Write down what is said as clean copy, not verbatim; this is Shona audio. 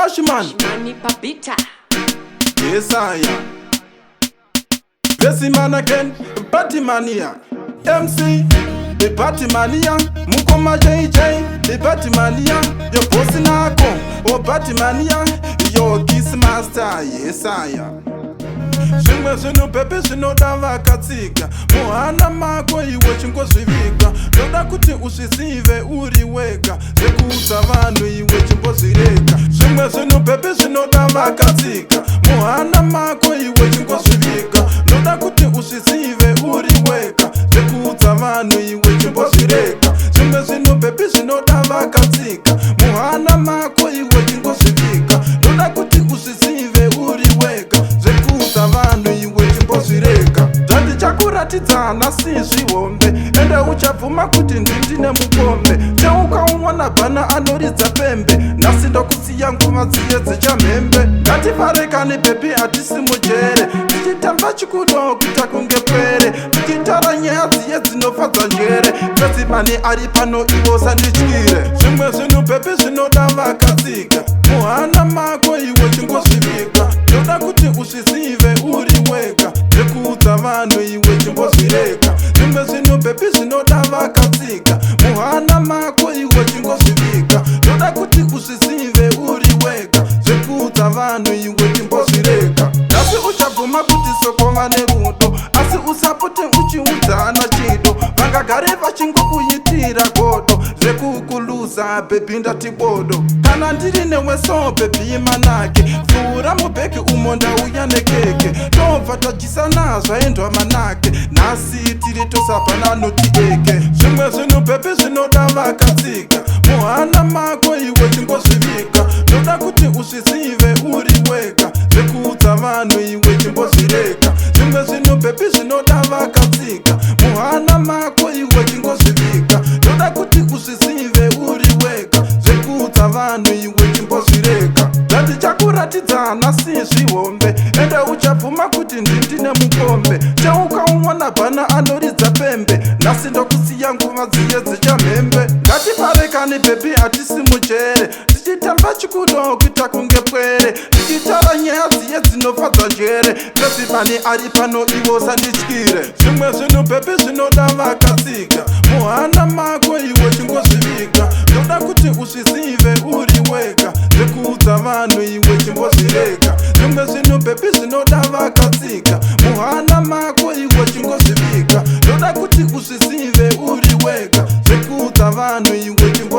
Ashman Money Papita. Yes I am Vesi man again Party mania MC the party mania Mukoma JJ the party mania Yo bossy nako Oh party mania Yo kiss master Yes I am Shimwe shino pepe shino dava katika Muhana mako iwe chinko shivika Loda kuti ushisive uriweka Zekuta vanu iwe chimpo shireka Shimwe shino pepe shino dava katika Muhana mako iwe chinko shivika Loda kuti ushisive uriweka Zekuta vanu iwe chimpo shireka Shimwe shino pepe shino dava katika Muhana mako iwe chinko shivika Loda kuti ushisive uriweka Zekuta vanu iwe chimbozvireka Zvati chakuratidzana sizvihombe Ende uchabvuma kuti ndindine mukombe Cheukaumwana bhana anoridza pembe Nhasi ndokusiya nguva dziye dzechamhembe Ngatifarekane bhebi hatisi mujere Tichitamba chikudo kuita kunge pwere Tichitara nyaya dziye dzinofadza njere Fezimani ari pano ivo sandityire Zvimwe zvinhu bhebi zvinoda vakatsiga Muhana mako iwe chingozvivika Ndoda kuti uzvizive uri wega Zvekuudza vanhu iwe chimbozvireka Zvimwe zvinhu bhebi zvinoda vakatsiga Muhana mako iwe chingozvivika Ndoda kuti uzvizive uri wega Zvekuudza vanhu iwe chimbozvireka Nhasi uchabvuma kuti sokova nerudo Asi usapote uchiudzana chido Vangagare vachingokuitira godo Zvekukuluza bhebi ndati bodo Kana ndiri newe so bhebi manake Fura mubheki umo ndauya nekeke Tobva tajisana zvaendwa manake Nhasi tiri tosapana noti eke Zvimwe zvinhu bhebi zvinoda vakatsiga Muhana mako iwe chingozvivika Ndoda kuti uzvizive uri wega Zvekuudza vanhu iwe chimbozvireka Zvimwe zvinhu bhebi zvinoda vakatsiga Muhana mako iwe chingozvivika Ndoda kuti uzvizive uri wega Zvekuudza vanhu iwe chimbozvireka Zvati chakuratidzana sizvihombe Ende uchabvuma kuti ndindine mukombe Cheukaumwana bhana anoridza pembe Nhasi ndokusiya nguva dziye dzechamhembe Ngatifarekane bhebi hatisi mujere Tichitamba chikudo kuita kunge pwere Tichitara nyaya dziye dzinofadza njere Fezimani ari pano ivo sandityire Zvimwe zvinhu bhebi zvinoda vakatsiga Muhana mako iwe chingozvivika Ndoda kuti uzvizive uri wega Zvekuudza vanhu iwe chimbozvireka Zvimwe zvinhu bhebi zvinoda vakatsiga Muhana mako iwe chingozvivika Ndoda kuti uzvizive uri wega Zvekuudza vanhu iwe chimbozvireka